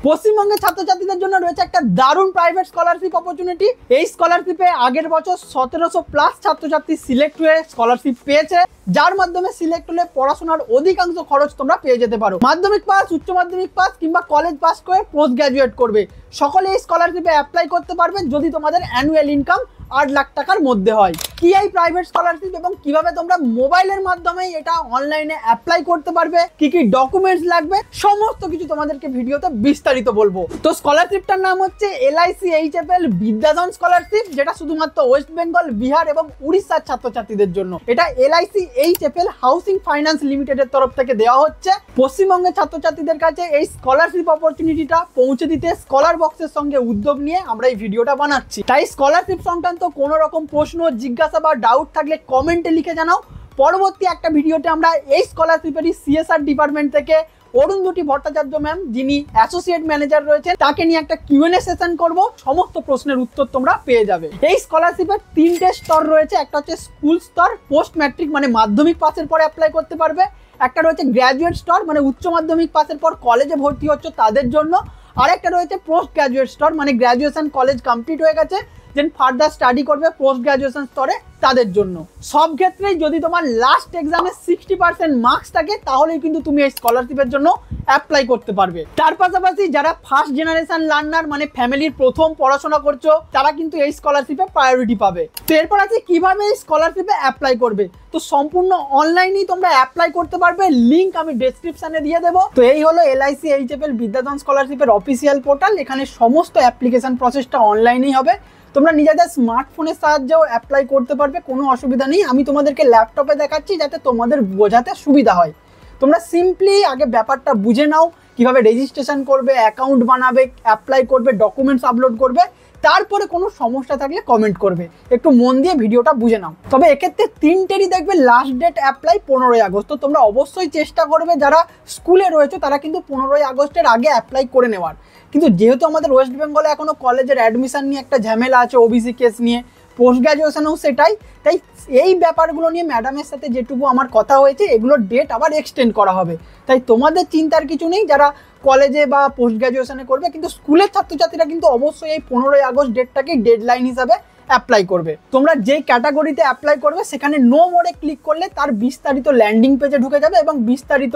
পশ্চিমবঙ্গের ছাত্রছাত্রীদের জন্য রয়েছে একটা দারুণ প্রাইভেট স্কলারশিপ অপরচুনিটি। এই স্কলারশিপে আগের বছর 1700+ ছাত্রছাত্রী সিলেক্ট হয়ে স্কলারশিপ পেয়েছে, যার মাধ্যমে সিলেক্ট হলে পড়াশোনার অধিকাংশ খরচ তোমরা পেয়ে যেতে পারো। মাধ্যমিক পাস, উচ্চ মাধ্যমিক পাস কিংবা কলেজ পাস করে পোস্ট গ্রাজুয়েট করবে সকলে এই স্কলারশিপে অ্যাপ্লাই করতে পারবে যদি তোমাদের অ্যানুয়াল ইনকাম 8 লাখ টাকার মধ্যে হয়। কি এই প্রাইভেট স্কলারশিপ এবং কিভাবে তোমরা মোবাইলের মাধ্যমে এটা অনলাইনে অ্যাপ্লাই করতে পারবে, কি কি ডকুমেন্টস লাগবে, সমস্ত কিছু তোমাদেরকে ভিডিওতে বিস্তারিত বলবো। তো স্কলারশিপটার নাম হচ্ছে LICHFL বিদ্যাধন স্কলারশিপ, যেটা শুধুমাত্র ওয়েস্ট বেঙ্গল, বিহার এবং উড়িষ্যার ছাত্রছাত্রীদের জন্য। এটা LICHFL হাউসিং ফাইন্যান্স লিমিটেডের তরফ থেকে দেওয়া হচ্ছে। পশ্চিমবঙ্গের ছাত্রছাত্রীদের কাছে এই স্কলারশিপ অপরচুনিটিটা পৌঁছে দিতে স্কলার বক্সের সঙ্গে উদ্যোগ নিয়ে আমরা এই ভিডিওটা বানাচ্ছি। তাই স্কলারশিপ সংক্রান্ত কোনো রকম প্রশ্ন, জিজ্ঞাসা বা ডাউট থাকলে কমেন্টে লিখে জানাও। পরবর্তী একটা ভিডিওতে আমরা এই স্কলারশিপেরই CSR ডিপার্টমেন্ট থেকে অরুন্ধতী ভট্টাচার্য ম্যাম, যিনি অ্যাসোসিয়েট ম্যানেজার রয়েছেন, তাকে নিয়ে একটা Q&A সেশন করব। সমস্ত প্রশ্নের উত্তর তোমরা পেয়ে যাবে। এই স্কলারশিপের 3টে স্তর রয়েছে। একটা হচ্ছে স্কুল স্তর, পোস্ট ম্যাট্রিক মানে মাধ্যমিক পাসের পরে অ্যাপ্লাই করতে পারবে। একটা রয়েছে গ্র্যাজুয়েট স্তর মানে উচ্চ মাধ্যমিক পাসের পর কলেজে ভর্তি হচ্ছে তাদের জন্য। আর একটা রয়েছে পোস্ট গ্র্যাজুয়েট স্তর মানে গ্র্যাজুয়েশন কলেজ কমপ্লিট হয়ে গেছে, দেন ফার্দার স্টাডি করবে পোস্ট গ্র্যাজুয়েশন স্তরে, তাদের জন্য। সব ক্ষেত্রেই যদি তোমার লাস্ট এক্সামে 60% মার্কস থাকে তাহলেই কিন্তু তুমি এই স্কলারশিপের জন্য অ্যাপ্লাই করতে পারবে। তার পাশাপাশি যারা ফার্স্ট জেনারেশন লার্নার মানে ফ্যামিলির প্রথম পড়াশোনা করছো, তারা কিন্তু এই স্কলারশিপে প্রায়োরিটি পাবে। তো এরপর আছে কিভাবে এই স্কলারশিপে অ্যাপ্লাই করবে। তো সম্পূর্ণ অনলাইনেই তোমরা অ্যাপ্লাই করতে পারবে, লিঙ্ক আমি ডেসক্রিপশনে দিয়ে দেবো। তো এই হলো LICHFL বিদ্যাধন স্কলারশিপের অফিসিয়াল পোর্টাল। এখানে সমস্ত অ্যাপ্লিকেশন প্রসেসটা অনলাইনেই হবে। তোমরা নিজেদের স্মার্টফোনের সাহায্যেও অ্যাপ্লাই করতে পারবে, কোনো অসুবিধা নেই। আমি তোমাদেরকে ল্যাপটপে দেখাচ্ছি যাতে তোমাদের বোঝাতে সুবিধা হয়। তোমরা সিম্পলি আগে ব্যাপারটা বুঝে নাও, কিভাবে রেজিস্ট্রেশন করবে, অ্যাকাউন্ট বানাবে, অ্যাপ্লাই করবে, ডকুমেন্টস আপলোড করবে। তারপরে কোনো সমস্যা থাকলে কমেন্ট করবে। একটু মন দিয়ে ভিডিওটা বুঝে নাও। তবে এক্ষেত্রে 3টেরই দেখবে লাস্ট ডেট অ্যাপ্লাই 15ই আগস্ট। তো তোমরা অবশ্যই চেষ্টা করবে যারা স্কুলে রয়েছে তারা কিন্তু 15ই আগস্টের আগে অ্যাপ্লাই করে নেওয়ার। কিন্তু যেহেতু আমাদের ওয়েস্ট বেঙ্গলে এখনও কলেজের অ্যাডমিশন নিয়ে একটা ঝামেলা আছে, OBC কেস নিয়ে, পোস্ট গ্র্যাজুয়েশনেও সেটাই, তাই এই ব্যাপারগুলো নিয়ে ম্যাডামের সাথে যেটুকু আমার কথা হয়েছে এগুলোর ডেট আবার এক্সটেন্ড করা হবে। তাই তোমাদের চিন্তার কিছু নেই যারা কলেজে বা পোস্ট গ্র্যাজুয়েশনে করবে। কিন্তু স্কুলের ছাত্রছাত্রীরা কিন্তু অবশ্যই এই 15ই আগস্ট ডেটটাকে ডেডলাইন হিসাবে অ্যাপ্লাই করবে। তোমরা যেই ক্যাটাগরিতে অ্যাপ্লাই করবে সেখানে নো মোরে ক্লিক করলে তার বিস্তারিত ল্যান্ডিং পেজে ঢুকে যাবে এবং বিস্তারিত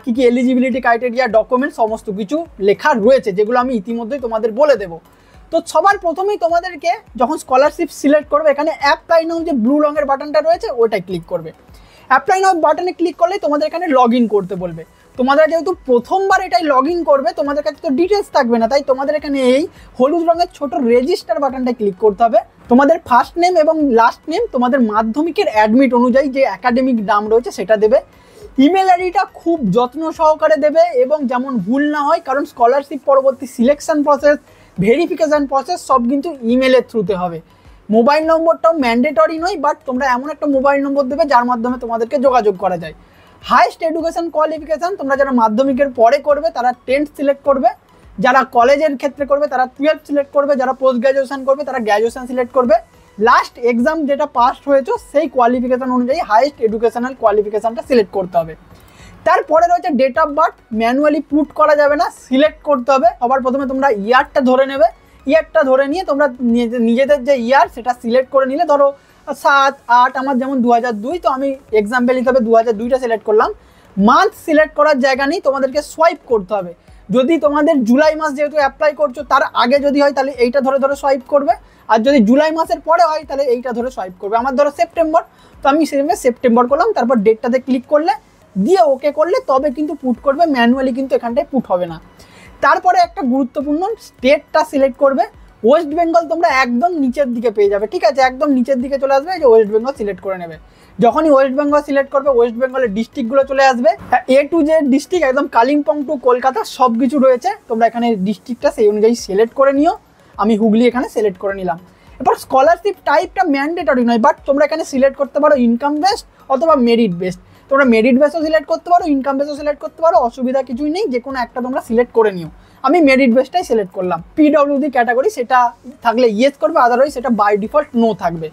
কি কি এলিজিবিলিটি ক্রাইটেরিয়া, ডকুমেন্ট সমস্ত কিছু লেখা রয়েছে, যেগুলো আমি ইতিমধ্যেই তোমাদের বলে দেবো। তো সবার প্রথমেই তোমাদেরকে যখন স্কলারশিপ সিলেক্ট করবে এখানে অ্যাপ্লাই নাও যে ব্লু রঙের বাটনটা রয়েছে ওটাই ক্লিক করবে। অ্যাপ্লাই নাও বাটনে ক্লিক করলে তোমাদের এখানে লগ ইন করতে বলবে। তোমরা যেহেতু প্রথমবার এটাই লগ ইন করবে তোমাদের কাছে তো ডিটেলস থাকবে না, তাই তোমাদের এখানে এই হলুদ রঙের ছোট রেজিস্টার বাটনটা ক্লিক করতে হবে। তোমাদের ফার্স্ট নেম এবং লাস্ট নেম তোমাদের মাধ্যমিকের অ্যাডমিট অনুযায়ী যে একাডেমিক নাম রয়েছে সেটা দেবে। ইমেল আইডিটা খুব যত্ন সহকারে দেবে এবং যেমন ভুল না হয়, কারণ স্কলারশিপ পরবর্তী সিলেকশন প্রসেস, ভেরিফিকেশান প্রসেস সব কিন্তু ইমেলের থ্রুতে হবে। মোবাইল নম্বরটাও ম্যান্ডেটরি নয়, বাট তোমরা এমন একটা মোবাইল নম্বর দেবে যার মাধ্যমে তোমাদেরকে যোগাযোগ করা যায়। হাইয়েস্ট এডুকেশন কোয়ালিফিকেশান তোমরা যারা মাধ্যমিকের পরে করবে তারা 10th সিলেক্ট করবে, যারা কলেজের ক্ষেত্রে করবে তারা 12th সিলেক্ট করবে, যারা পোস্ট গ্র্যাজুয়েশন করবে তারা গ্র্যাজুয়েশন সিলেক্ট করবে। লাস্ট এক্সাম যেটা পাস হয়েছে সেই কোয়ালিফিকেশান অনুযায়ী হাইয়েস্ট এডুকেশনাল কোয়ালিফিকেশানটা সিলেক্ট করতে হবে। তারপরে রয়েছে date of birth, manually put করা যাবে না, সিলেক্ট করতে হবে। সবার প্রথমে তোমরা ইয়ারটা ধরে নেবে। ইয়ারটা ধরে নিয়ে তোমরা নিজেদের যে ইয়ার সেটা সিলেক্ট করে নিলে, ধরো 7, 8, আমার যেমন 2002, তো আমি এক্সাম্পল হিসাবে 2002টা সিলেক্ট করলাম। মান্থ সিলেক্ট করার জায়গা নেই, তোমাদেরকে সোয়াইপ করতে হবে। যদি তোমাদের জুলাই মাস যেহেতু অ্যাপ্লাই করছো তার আগে যদি হয় তাহলে এইটা ধরে ধরে সোয়াইপ করবে, আর যদি জুলাই মাসের পরে হয় তাহলে এইটা ধরে সোয়াইপ করবে। আমার ধরো সেপ্টেম্বর, তো আমি সেভাবে সেপ্টেম্বর করলাম, তারপর ডেটটাতে ক্লিক করলে দিয়ে ওকে করলে তবে কিন্তু পুট করবে, ম্যানুয়ালি কিন্তু এখানটায় পুট হবে না। তারপরে একটা গুরুত্বপূর্ণ স্টেটটা সিলেক্ট করবে। ওয়েস্ট বেঙ্গল তোমরা একদম নিচের দিকে পেয়ে যাবে, ঠিক আছে, একদম নিচের দিকে চলে আসবে, যে ওয়েস্ট বেঙ্গল সিলেক্ট করে নেবে। যখনই ওয়েস্ট বেঙ্গল সিলেক্ট করবে ওয়েস্ট বেঙ্গলের ডিস্ট্রিক্টগুলো চলে আসবে, A to Z ডিস্ট্রিক্ট, একদম কালিম্পং টু কলকাতা সব কিছু রয়েছে। তোমরা এখানে ডিস্ট্রিক্টটা সেই অনুযায়ী সিলেক্ট করে নিও। আমি হুগলি এখানে সিলেক্ট করে নিলাম। এবার স্কলারশিপ টাইপটা ম্যান্ডেটরি নয়, বাট তোমরা এখানে সিলেক্ট করতে পারো ইনকাম বেসড অথবা মেরিট বেসড। তোমরা মেরিট বেসও সিলেক্ট করতে পারো, ইনকাম বেসও সিলেক্ট করতে পারো, অসুবিধা কিছুই নেই, যে কোনো একটা তোমরা সিলেক্ট করে নিও। আমি মেরিট বেসটাই সিলেক্ট করলাম। PWD ক্যাটাগরি সেটা থাকলে ইয়েস করবে, আদারওয়াইজ সেটা বাই ডিফল্ট নো থাকবে।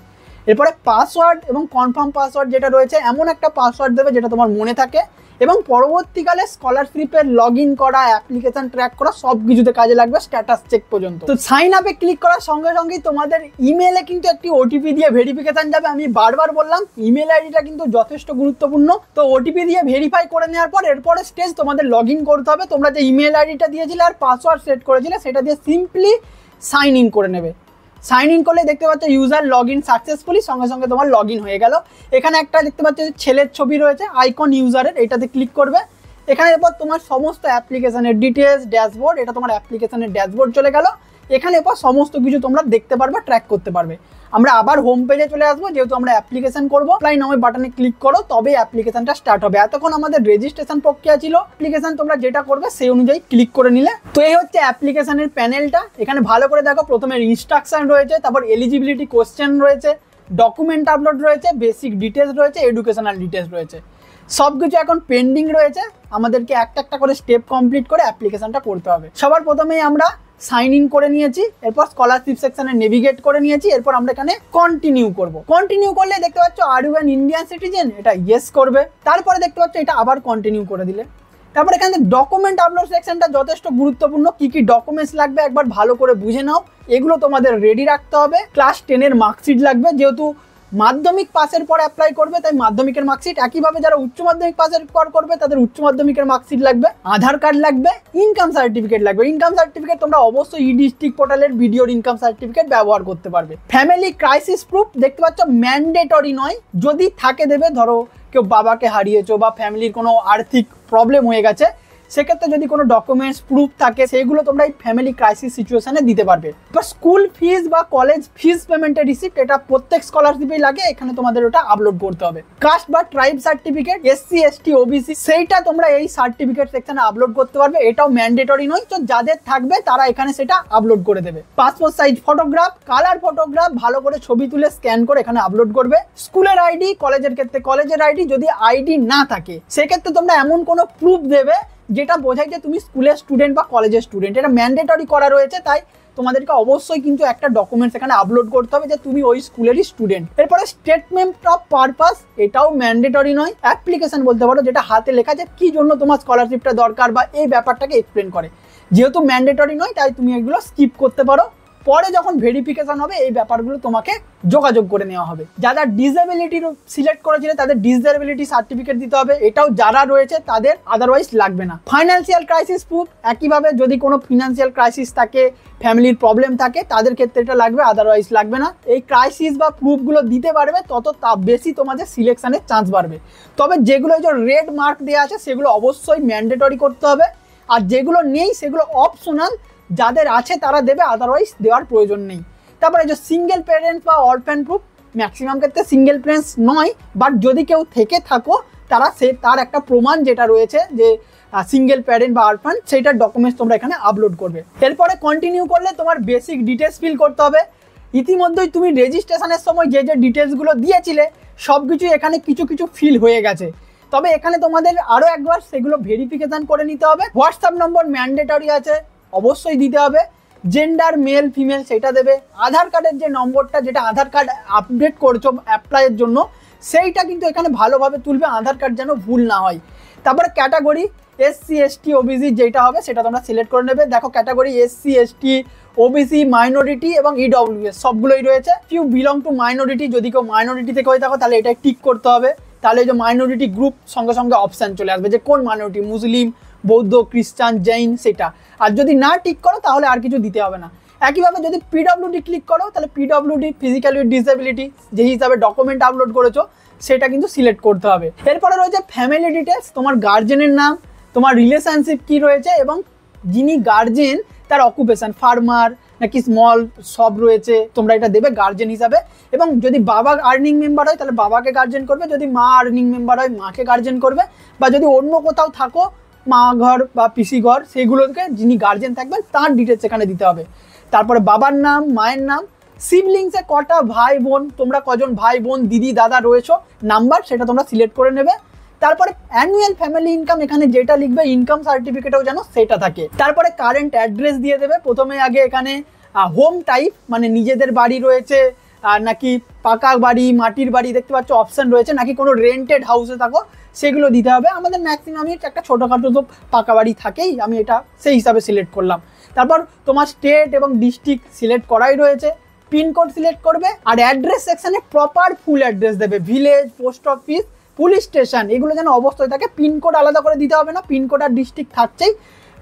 এরপরে পাসওয়ার্ড এবং কনফার্ম পাসওয়ার্ড যেটা রয়েছে, এমন একটা পাসওয়ার্ড দেবে যেটা তোমার মনে থাকে এবং পরবর্তীকালে স্কলারশিপের লগ ইন করা, অ্যাপ্লিকেশন ট্র্যাক করা সব কিছুতে কাজে লাগবে, স্ট্যাটাস চেক পর্যন্ত। তো সাইন আপে ক্লিক করার সঙ্গে সঙ্গেই তোমাদের ইমেলে কিন্তু একটি ওটিপি দিয়ে ভেরিফিকেশন যাবে। আমি বারবার বললাম ইমেল আইডিটা কিন্তু যথেষ্ট গুরুত্বপূর্ণ। তো ওটিপি দিয়ে ভেরিফাই করে নেওয়ার পর এরপরে স্টেজ তোমাদের লগ ইন করতে হবে। তোমরা যে ইমেল আইডিটা দিয়েছিলে আর পাসওয়ার্ড সেট করেছিলে সেটা দিয়ে সিম্পলি সাইন ইন করে নেবে। সাইন ইন করলে দেখতে পাচ্ছ ইউজার লগ ইন সাকসেসফুলি, সঙ্গে সঙ্গে তোমার লগ ইন হয়ে গেল। এখানে একটা দেখতে পাচ্ছ ছেলের ছবি রয়েছে আইকন ইউজারের, এটাতে ক্লিক করবে। এখানে এরপর তোমার সমস্ত অ্যাপ্লিকেশনের ডিটেলস, ড্যাশবোর্ড, এটা তোমার অ্যাপ্লিকেশনের ড্যাশবোর্ড চলে গেল। এখানে এরপর সমস্ত কিছু তোমরা দেখতে পারবে, ট্র্যাক করতে পারবে। আমরা আবার হোম পেজে চলে আসবো, যেহেতু আমরা অ্যাপ্লিকেশন করবো। অ্যাপ্লাই নাও বাটনে ক্লিক করো, তবে অ্যাপ্লিকেশনটা স্টার্ট হবে। এতক্ষণ আমাদের রেজিস্ট্রেশন প্রক্রিয়া ছিল, অ্যাপ্লিকেশন তোমরা যেটা করবে সেই অনুযায়ী ক্লিক করে নিলে। তো এই হচ্ছে অ্যাপ্লিকেশনের প্যানেলটা। এখানে ভালো করে দেখো, প্রথমে ইনস্ট্রাকশন রয়েছে, তারপর এলিজিবিলিটি কোশ্চেন রয়েছে, ডকুমেন্ট আপলোড রয়েছে, বেসিক ডিটেলস রয়েছে, এডুকেশনাল ডিটেলস রয়েছে। সব কিছু এখন পেন্ডিং রয়েছে, আমাদেরকে একটা একটা করে স্টেপ কমপ্লিট করে অ্যাপ্লিকেশনটা করতে হবে। সবার প্রথমেই আমরা সাইন ইন করে নিয়েছি, এরপর স্কলারশিপ সেকশনে নেভিগেট করে নিয়েছি। এরপর আমরা এখানে কন্টিনিউ করব। কন্টিনিউ করলে দেখতে পাচ্ছ are you an Indian citizen, এটা ইয়েস করবে। তারপরে দেখতে পাচ্ছ এটা আবার কন্টিনিউ করে দিলে। তারপর এখানে ডকুমেন্ট আপলোড সেকশনটা যথেষ্ট গুরুত্বপূর্ণ। কি কি ডকুমেন্টস লাগবে একবার ভালো করে বুঝে নাও, এগুলো তোমাদের রেডি রাখতে হবে। ক্লাস 10-এর মার্কশিট লাগবে, যেহেতু মাধ্যমিক পাসের পর অ্যাপ্লাই করবে তাই মাধ্যমিকের মার্কশিট। একইভাবে যারা উচ্চ মাধ্যমিক পাসের পর করবে তাদের উচ্চ মাধ্যমিকের মার্কশিট লাগবে, আধার কার্ড লাগবে, ইনকাম সার্টিফিকেট লাগবে। ইনকাম সার্টিফিকেট তোমরা অবশ্যই ই ডিস্ট্রিক্ট পোর্টালের ভিডিওর ইনকাম সার্টিফিকেট ব্যবহার করতে পারবে। ফ্যামিলি ক্রাইসিস প্রুফ দেখতে পাচ্ছ ম্যান্ডেটরি নয়, যদি থাকে দেবে। ধরো কেউ বাবাকে হারিয়েছো বা ফ্যামিলির কোনো আর্থিক প্রবলেম হয়ে গেছে, সেক্ষেত্রে যদি কোনো ডকুমেন্টস প্রুফ থাকে সেগুলো তোমরা এই ফ্যামিলি ক্রাইসিস সিচুয়েশনে দিতে পারবে। এবার স্কুল ফিস বা কলেজ ফিস পেমেন্টের রিসিপ্ট, এটা প্রত্যেক স্কলারশিপেই লাগে, এখানে তোমাদের ওটা আপলোড করতে হবে। কাস্ট বা tribe certificate, SC ST OBC, সেইটা তোমরা এই সার্টিফিকেট সেকশনে আপলোড করতে পারবে। এটাও ম্যান্ডেটরি নয়, তো যাদের থাকবে তারা এখানে সেটা আপলোড করে দেবে। Passport size photograph, colour photograph, ভালো করে ছবি তুলে স্ক্যান করে এখানে আপলোড করবে। স্কুলের আইডি, কলেজের ক্ষেত্রে কলেজের আইডি, যদি আইডি না থাকে সেক্ষেত্রে তোমরা এমন কোনো প্রুফ দেবে যেটা বোঝায় যে তুমি স্কুলের স্টুডেন্ট বা কলেজের স্টুডেন্ট। এটা ম্যান্ডেটরি করা রয়েছে, তাই তোমাদেরকে অবশ্যই কিন্তু একটা ডকুমেন্টস এখানে আপলোড করতে হবে যে তুমি ওই স্কুলেরই স্টুডেন্ট। এরপরে স্টেটমেন্ট অফ পারপাস, এটাও ম্যান্ডেটরি নয়, অ্যাপ্লিকেশন বলতে পারো, যেটা হাতে লেখা যে কি জন্য তোমার স্কলারশিপটা দরকার বা এই ব্যাপারটাকে এক্সপ্লেন করে। যেহেতু ম্যান্ডেটরি নয় তাই তুমি এগুলো স্কিপ করতে পারো। পরে যখন ভেরিফিকেশন হবে এই ব্যাপারগুলো তোমাকে যোগাযোগ করে নেওয়া হবে। যারা ডিসেবিলিটি সিলেক্ট করেছিল তাদের ডিসেবিলিটি সার্টিফিকেট দিতে হবে, এটাও যারা রয়েছে তাদের, আদারওয়াইজ লাগবে না। ফাইন্যান্সিয়াল ক্রাইসিস প্রুফ, একইভাবে যদি কোনো ফিনান্সিয়াল ক্রাইসিস থাকে, ফ্যামিলির প্রবলেম থাকে, তাদের ক্ষেত্রে এটা লাগবে, আদারওয়াইজ লাগবে না। এই ক্রাইসিস বা প্রুফগুলো দিতে পারবে তত বেশি তোমাদের সিলেকশনের চান্স বাড়বে। তবে যেগুলো যে রেড মার্ক দেওয়া আছে সেগুলো অবশ্যই ম্যান্ডেটরি করতে হবে, আর যেগুলো নেই সেগুলো অপশনাল, যাদের আছে তারা দেবে, আদারওয়াইজ দেওয়ার প্রয়োজন নেই। তারপরে যে সিঙ্গেল প্যারেন্ট বা অরফ্যান প্রুফ, ম্যাক্সিমাম ক্ষেত্রে সিঙ্গেল প্যারেন্টস নয়, বাট যদি কেউ থেকে থাকো তারা তার একটা প্রমাণ যেটা রয়েছে যে সিঙ্গেল প্যারেন্ট বা অরফ্যান, সেইটার ডকুমেন্টস তোমরা এখানে আপলোড করবে। এরপরে কন্টিনিউ করলে তোমার বেসিক ডিটেলস ফিল করতে হবে। ইতিমধ্যেই তুমি রেজিস্ট্রেশনের সময় যে যে ডিটেলসগুলো দিয়েছিলে সব কিছুই এখানে কিছু কিছু ফিল হয়ে গেছে, তবে এখানে তোমাদের আরও একবার সেগুলো ভেরিফিকেশন করে নিতে হবে। হোয়াটসঅ্যাপ নম্বর ম্যান্ডেটরি আছে, অবশ্যই দিতে হবে। জেন্ডার মেল ফিমেল সেটা দেবে। আধার কার্ডের যে নম্বরটা, যেটা আধার কার্ড আপডেট করছো অ্যাপ্লাইয়ের জন্য, সেইটা কিন্তু এখানে ভালোভাবে তুলবে, আধার কার্ড যেন ভুল না হয়। তারপরে ক্যাটাগরি, এসসি এসটি ওবিসি যেটা হবে সেটা তোমরা সিলেক্ট করে নেবে। দেখো category SC ST OBC minority এবং ইডব্লিউএস সবগুলোই রয়েছে। ইউ বিলং টু মাইনরিটি, যদি কেউ মাইনরিটি থেকে হয়ে থাকো তাহলে এটা টিক করতে হবে। তাহলে যে মাইনরিটি গ্রুপ সঙ্গে সঙ্গে অপশান চলে আসবে যে কোন মাইনরিটি, মুসলিম, বৌদ্ধ, খ্রিস্টান, জৈন, সেটা। আর যদি না টিক করো তাহলে আর কিছু দিতে হবে না। একইভাবে যদি পিডব্লিউডি ক্লিক করো তাহলে পিডব্লিউডি ফিজিক্যাল উইথ ডিসেবিলিটি যে হিসাবে ডকুমেন্ট আপলোড করেছো সেটা কিন্তু সিলেক্ট করতে হবে। এরপরে রয়েছে ফ্যামিলি ডিটেলস, তোমার গার্জেনের নাম, তোমার রিলেশনশিপ কি রয়েছে এবং যিনি গার্জেন তার অকুপেশন, ফার্মার নাকি স্মল শপ রয়েছে, তোমরা এটা দেবে গার্জেন হিসাবে। এবং যদি বাবা আর্নিং মেম্বার হয় তাহলে বাবাকে গার্জেন করবে, যদি মা আর্নিং মেম্বার হয় মাকে গার্জেন করবে, বা যদি অন্য কোথাও থাকো মা ঘর বা পিসি ঘর, সেগুলোকে যিনি গার্জেন থাকবেন তার ডিটেলস এখানে দিতে হবে। তারপরে বাবার নাম, মায়ের নাম, সিবলিংসে কটা ভাই বোন, তোমরা কজন ভাই বোন দিদি দাদা রয়েছো, নাম্বার সেটা তোমরা সিলেক্ট করে নেবে। তারপরে অ্যানুয়াল ফ্যামিলি ইনকাম, এখানে যেটা লিখবে ইনকাম সার্টিফিকেটও যেন সেটা থাকে। তারপরে কারেন্ট অ্যাড্রেস দিয়ে দেবে। প্রথমে আগে এখানে হোম টাইপ, মানে নিজেদের বাড়ি রয়েছে আর নাকি পাকা বাড়ি, মাটির বাড়ি দেখতে পাচ্ছ অপশন রয়েছে, নাকি কোনো রেন্টেড হাউসে থাকো সেগুলো দিতে হবে। আমাদের ম্যাক্সিমামই একটা ছোটোখাটো তো পাকা বাড়ি থাকেই, আমি এটা সেই হিসাবে সিলেক্ট করলাম। তারপর তোমার স্টেট এবং ডিস্ট্রিক্ট সিলেক্ট করাই রয়েছে, পিনকোড সিলেক্ট করবে, আর অ্যাড্রেস সেকশানে প্রপার ফুল অ্যাড্রেস দেবে, village, post office, police station, এগুলো যেন অবশ্যই থাকে। পিনকোড আলাদা করে দিতে হবে না, পিনকোড আর ডিস্ট্রিক্ট থাকছেই,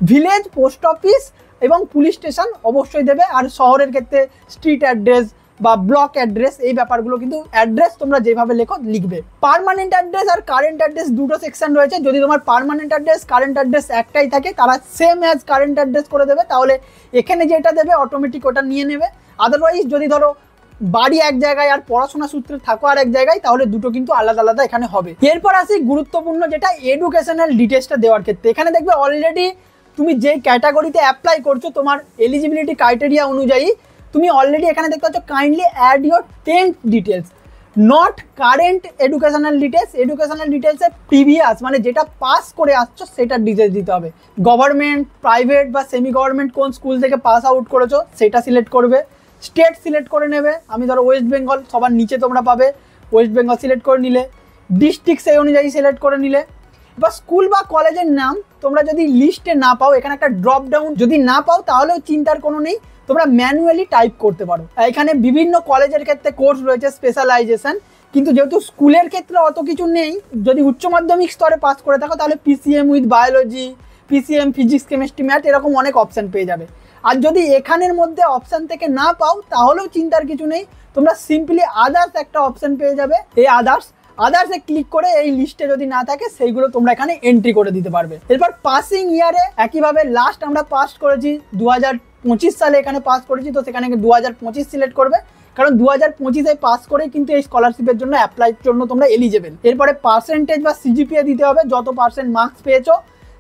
ভিলেজ, পোস্ট অফিস এবং পুলিশ স্টেশন অবশ্যই দেবে। আর শহরের ক্ষেত্রে স্ট্রিট অ্যাড্রেস বা ব্লক অ্যাড্রেস, এই ব্যাপারগুলো কিন্তু অ্যাড্রেস তোমরা যেভাবে লেখো লিখবে। পার্মানেন্ট অ্যাড্রেস আর কারেন্ট অ্যাড্রেস দুটো সেকশন রয়েছে। যদি তোমার পার্মানেন্ট অ্যাড্রেস, কারেন্ট অ্যাড্রেস একটাই থাকে, তারা সেম অ্যাজ কারেন্ট অ্যাড্রেস করে দেবে, তাহলে এখানে যেটা দেবে অটোমেটিক ওটা নিয়ে নেবে। আদারওয়াইজ যদি ধরো বাড়ি এক জায়গায় আর পড়াশোনা সূত্রে থাকো আর এক জায়গায়, তাহলে দুটো কিন্তু আলাদা আলাদা এখানে হবে। এরপর আসি গুরুত্বপূর্ণ যেটা এডুকেশনাল ডিটেলসটা দেওয়ার ক্ষেত্রে। এখানে দেখবে অলরেডি তুমি যে ক্যাটাগরিতে অ্যাপ্লাই করছো, তোমার এলিজিবিলিটি ক্রাইটেরিয়া অনুযায়ী তুমি অলরেডি এখানে দেখতে পাচ্ছ kindly add your 10th details, not current educational details. Educational ডিটেলসে প্রিভিয়াস মানে যেটা পাস করে আসছো সেটার ডিটেলস দিতে হবে। গভর্নমেন্ট, প্রাইভেট বা সেমি গভর্নমেন্ট কোন স্কুল থেকে পাস আউট করেছো সেটা সিলেক্ট করবে। স্টেট সিলেক্ট করে নেবে, আমি ধরো ওয়েস্ট বেঙ্গল, সবার নিচে তোমরা পাবে ওয়েস্ট বেঙ্গল সিলেক্ট করে নিলে। ডিস্ট্রিক্ট সেই অনুযায়ী সিলেক্ট করে নিলে। এবার স্কুল বা কলেজের নাম তোমরা যদি লিস্টে না পাও, এখানে একটা ড্রপ ডাউন, যদি না পাও তাহলেও চিন্তার কোনো নেই, তোমরা ম্যানুয়ালি টাইপ করতে পারো। এখানে বিভিন্ন কলেজের ক্ষেত্রে কোর্স রয়েছে, স্পেশালাইজেশন, কিন্তু যেহেতু স্কুলের ক্ষেত্রে অত কিছু নেই, যদি উচ্চ মাধ্যমিক স্তরে পাস করে থাকো তাহলে PCM with biology, PCM physics, chemistry, math, এরকম অনেক অপশান পেয়ে যাবে। আর যদি এখানের মধ্যে অপশান থেকে না পাও তাহলেও চিন্তার কিছু নেই, তোমরা সিম্পলি আদার্স একটা অপশান পেয়ে যাবে। এই আদার্সে ক্লিক করে এই লিস্টে যদি না থাকে সেইগুলো তোমরা এখানে এন্ট্রি করে দিতে পারবে। এরপর পাসিং ইয়ারে একইভাবে লাস্ট আমরা পাস করেছি 2025 সালে এখানে পাস করেছি, তো সেখানে 2025 সিলেক্ট করবে, কারণ 2025-এ পাস করেই কিন্তু এই স্কলারশিপের জন্য অ্যাপ্লাইয়ের জন্য তোমরা এলিজেবল। এরপরে পার্সেন্টেজ বা সিজিপিএ দিতে হবে, যত পার্সেন্ট মার্কস পেয়েছো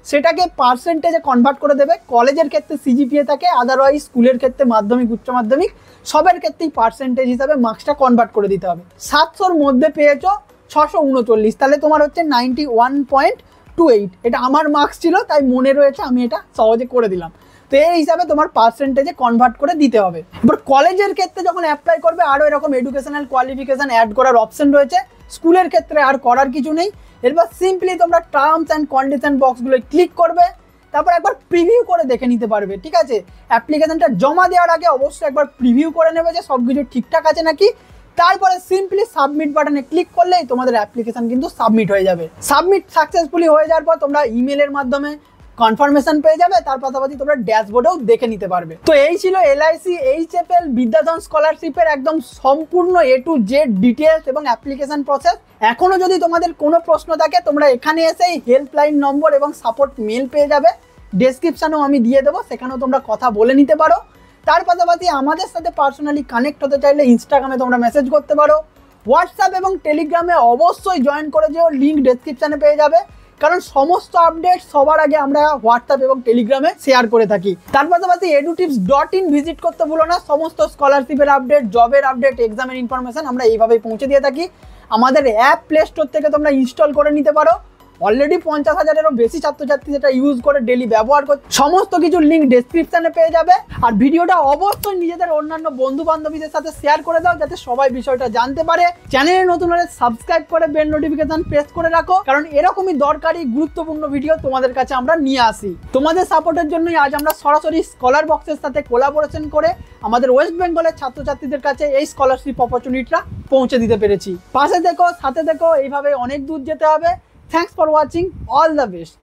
সেটাকে পার্সেন্টেজে কনভার্ট করে দেবে। কলেজের ক্ষেত্রে সিজিপিএ থাকে, আদারওয়াইজ স্কুলের ক্ষেত্রে মাধ্যমিক, উচ্চ মাধ্যমিক সবের ক্ষেত্রেই পার্সেন্টেজ হিসাবে মার্কসটা কনভার্ট করে দিতে হবে। 700-র মধ্যে পেয়েছো 639, তাহলে তোমার হচ্ছে 91.28। এটা আমার মার্কস ছিল তাই মনে রয়েছে, আমি এটা সহজে করে দিলাম। তো এই হিসাবে তোমার পার্সেন্টেজে কনভার্ট করে দিতে হবে। এবার কলেজের ক্ষেত্রে যখন অ্যাপ্লাই করবে আরও এরকম এডুকেশনাল কোয়ালিফিকেশান অ্যাড করার অপশন রয়েছে, স্কুলের ক্ষেত্রে আর করার কিছু নেই। এরপর সিম্পলি তোমরা টার্মস অ্যান্ড কন্ডিশন বক্সগুলো ক্লিক করবে, তারপর একবার প্রিভিউ করে দেখে নিতে পারবে। ঠিক আছে, অ্যাপ্লিকেশনটা জমা দেওয়ার আগে অবশ্যই একবার প্রিভিউ করে নেবে যে সব কিছু ঠিকঠাক আছে নাকি। তারপরে সিম্পলি সাবমিট বাটনে ক্লিক করলেই তোমাদের অ্যাপ্লিকেশন কিন্তু সাবমিট হয়ে যাবে। সাবমিট সাকসেসফুলি হয়ে যাওয়ার পর তোমরা ইমেলের মাধ্যমে কনফার্মেশন পেয়ে যাবে, তার পাশাপাশি তোমরা ড্যাশবোর্ডেও দেখে নিতে পারবে। তো এই ছিল এলআইসি এইচএফএল বিদ্যাধন স্কলারশিপের একদম সম্পূর্ণ A to Z ডিটেলস এবং অ্যাপ্লিকেশন প্রসেস। এখনও যদি তোমাদের কোনো প্রশ্ন থাকে তোমরা এখানে এসেই হেল্পলাইন নম্বর এবং সাপোর্ট মেল পেয়ে যাবে, ডেসক্রিপশানেও আমি দিয়ে দেবো, সেখানেও তোমরা কথা বলে নিতে পারো। তার পাশাপাশি আমাদের সাথে পার্সোনালি কানেক্ট হতে চাইলে ইনস্টাগ্রামে তোমরা মেসেজ করতে পারো, হোয়াটসঅ্যাপ এবং টেলিগ্রামে অবশ্যই জয়েন করে যেও, লিঙ্ক ডেসক্রিপশানে পেয়ে যাবে, কারণ সমস্ত আপডেট সবার আগে আমরা হোয়াটসঅ্যাপ এবং টেলিগ্রামে শেয়ার করে থাকি। তার পাশাপাশি edutips.in ভিজিট করতে ভুলো না, সমস্ত স্কলারশিপের আপডেট, জবের আপডেট, এক্সামের ইনফরমেশন আমরা এইভাবেই পৌঁছে দিয়ে থাকি। আমাদের অ্যাপ প্লে স্টোর থেকে তোমরা ইনস্টল করে নিতে পারো। অলরেডি 50,000-এরও বেশি ছাত্রছাত্রী যেটা ইউজ করে ডেলি ব্যবহার করছে, সমস্ত কিছুর লিঙ্ক ডেসক্রিপশানে পেয়ে যাবে। আর ভিডিওটা অবশ্যই নিজেদের অন্যান্য বন্ধু বান্ধবীদের সাথে শেয়ার করে দাও, যাতে সবাই বিষয়টা জানতে পারে। চ্যানেলে নতুন হলে সাবস্ক্রাইব করে বেল নোটিফিকেশন প্রেস করে রাখো, কারণ এরকমই দরকারি গুরুত্বপূর্ণ ভিডিও তোমাদের কাছে আমরা নিয়ে আসি। তোমাদের সাপোর্টের জন্যই আজ আমরা সরাসরি স্কলার বক্সের সাথে কোলাবোরেশন করে আমাদের ওয়েস্ট বেঙ্গলের ছাত্রছাত্রীদের কাছে এই স্কলারশিপ অপরচুনিটিটা পৌঁছে দিতে পেরেছি। পাশে দেখো, সাথে দেখো, এইভাবে অনেক দূর যেতে হবে। Thanks for watching. All the best.